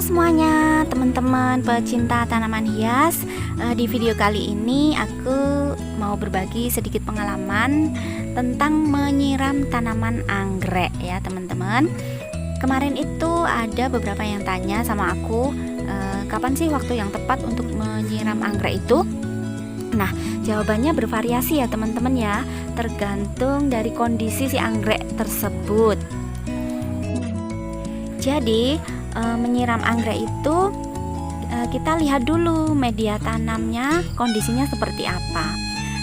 semuanya, teman-teman pecinta tanaman hias. Di video kali ini aku mau berbagi sedikit pengalaman tentang menyiram tanaman anggrek ya teman-teman. Kemarin itu ada beberapa yang tanya sama aku, kapan sih waktu yang tepat untuk menyiram anggrek itu? Nah, jawabannya bervariasi ya teman-teman ya, tergantung dari kondisi si anggrek tersebut. Jadi menyiram anggrek itu kita lihat dulu media tanamnya kondisinya seperti apa.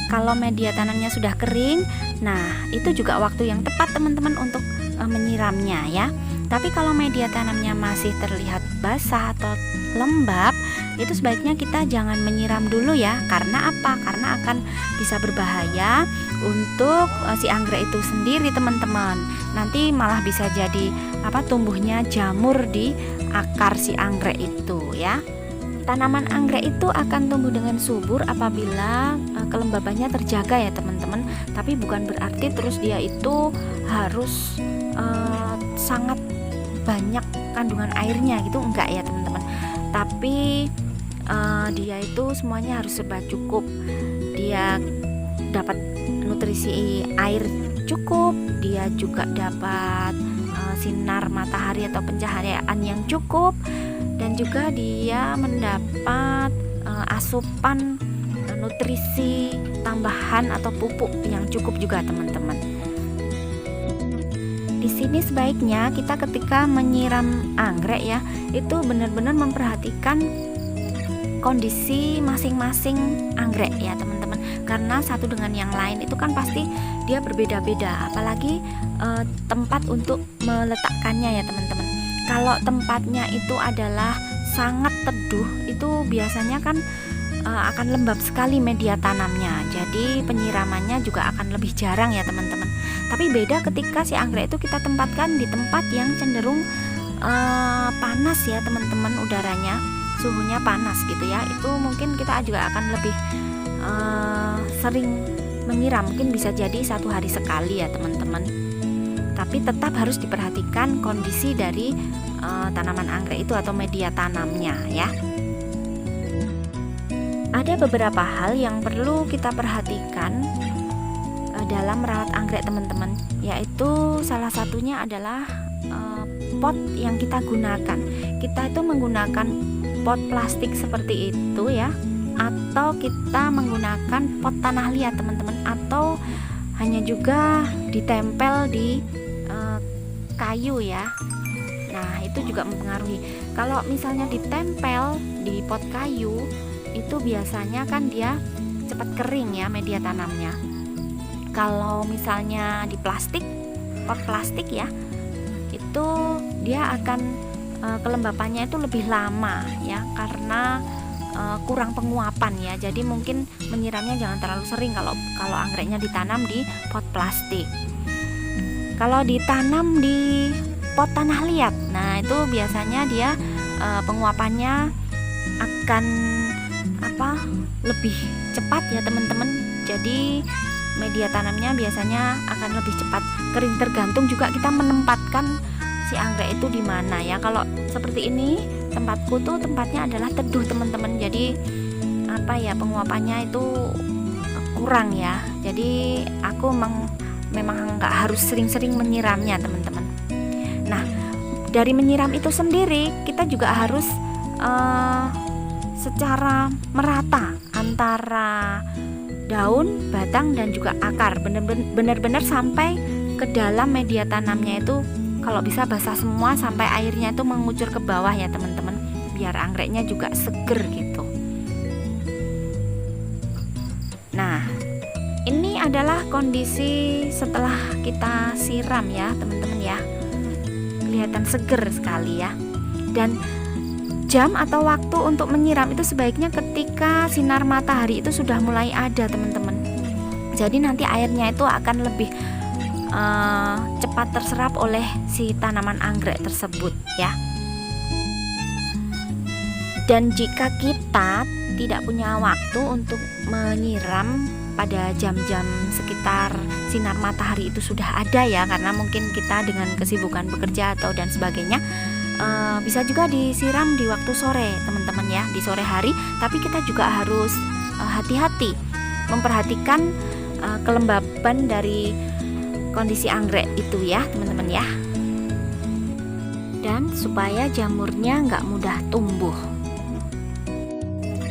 Kalau media tanamnya sudah kering, nah itu juga waktu yang tepat teman-teman untuk menyiramnya ya. Tapi kalau media tanamnya masih terlihat basah atau lembab, itu sebaiknya kita jangan menyiram dulu ya. Karena apa? Karena akan bisa berbahaya untuk si anggrek itu sendiri teman-teman. Nanti malah bisa jadi tumbuhnya jamur di akar si anggrek itu ya. Tanaman anggrek itu akan tumbuh dengan subur apabila kelembabannya terjaga ya teman-teman. Tapi bukan berarti terus dia itu harus sangat banyak kandungan airnya gitu, enggak ya teman-teman. Tapi dia itu semuanya harus serba cukup. Dia dapat nutrisi air cukup, dia juga dapat sinar matahari atau pencahayaan yang cukup, dan juga dia mendapat asupan nutrisi tambahan atau pupuk yang cukup juga teman-teman. Di sini sebaiknya kita ketika menyiram anggrek ya, itu benar-benar memperhatikan kondisi masing-masing anggrek ya teman-teman. Karena satu dengan yang lain itu kan pasti dia berbeda-beda, apalagi tempat untuk meletakkannya ya teman-teman. Kalau tempatnya itu adalah sangat teduh, itu biasanya kan akan lembab sekali media tanamnya. Jadi penyiramannya juga akan lebih jarang ya teman-teman. Tapi beda ketika si anggrek itu kita tempatkan di tempat yang cenderung panas ya teman-teman, udaranya suhunya panas gitu ya. Itu mungkin kita juga akan lebih sering menyiram, mungkin bisa jadi 1 hari sekali ya teman-teman. Tapi tetap harus diperhatikan kondisi dari tanaman anggrek itu atau media tanamnya ya. Ada beberapa hal yang perlu kita perhatikan dalam merawat anggrek teman-teman, yaitu salah satunya adalah pot yang kita gunakan. Kita itu menggunakan pot plastik seperti itu ya, atau kita menggunakan pot tanah liat teman-teman, atau hanya juga ditempel di kayu ya. Nah itu juga mempengaruhi. Kalau misalnya ditempel di pot kayu, itu biasanya kan dia cepat kering ya media tanamnya. Kalau misalnya di plastik, pot plastik ya, itu dia akan kelembapannya itu lebih lama ya, karena kurang penguapan ya. Jadi mungkin menyiramnya jangan terlalu sering kalau anggreknya ditanam di pot plastik. Kalau ditanam di pot tanah liat, nah itu biasanya dia penguapannya akan lebih cepat ya teman-teman. Jadi media tanamnya biasanya akan lebih cepat kering, tergantung juga kita menempatkan si anggrek itu di mana ya. Kalau seperti ini tempatku tuh tempatnya adalah teduh teman-teman, jadi penguapannya itu kurang ya. Jadi aku memang nggak harus sering-sering menyiramnya teman-teman. Nah dari menyiram itu sendiri kita juga harus secara merata antara daun, batang, dan juga akar, benar-benar sampai ke dalam media tanamnya itu. Kalau bisa basah semua sampai airnya itu mengucur ke bawah ya teman-teman, biar anggreknya juga seger gitu. Nah ini adalah kondisi setelah kita siram ya teman-teman ya, kelihatan seger sekali ya. Dan jam atau waktu untuk menyiram itu sebaiknya ketika sinar matahari itu sudah mulai ada teman-teman. Jadi nanti airnya itu akan lebih cepat terserap oleh si tanaman anggrek tersebut ya. Dan jika kita tidak punya waktu untuk menyiram pada jam-jam sekitar sinar matahari itu sudah ada ya, karena mungkin kita dengan kesibukan bekerja atau dan sebagainya bisa juga disiram di waktu sore teman-teman ya, di sore hari. Tapi kita juga harus hati-hati memperhatikan kelembaban dari kondisi anggrek itu ya teman-teman ya, dan supaya jamurnya nggak mudah tumbuh.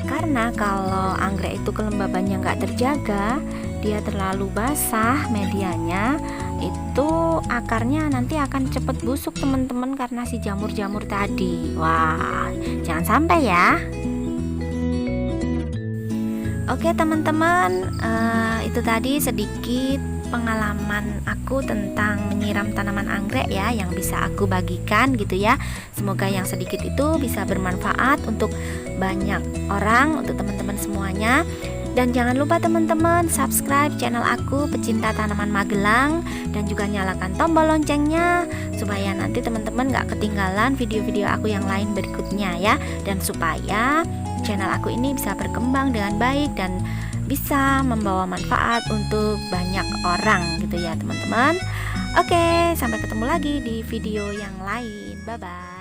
Karena kalau anggrek itu kelembabannya nggak terjaga, dia terlalu basah medianya, itu akarnya nanti akan cepet busuk teman-teman karena si jamur-jamur tadi. Wah, jangan sampai ya. Oke teman-teman, itu tadi sedikit pengalaman aku tentang menyiram tanaman anggrek ya, yang bisa aku bagikan gitu ya. Semoga yang sedikit itu bisa bermanfaat untuk banyak orang, untuk teman-teman semuanya. Dan jangan lupa teman-teman subscribe channel aku Pecinta Tanaman Magelang, dan juga nyalakan tombol loncengnya supaya nanti teman-teman gak ketinggalan video-video aku yang lain berikutnya ya, dan supaya channel aku ini bisa berkembang dengan baik dan bisa membawa manfaat untuk banyak orang gitu ya teman-teman. Oke, sampai ketemu lagi di video yang lain. Bye bye.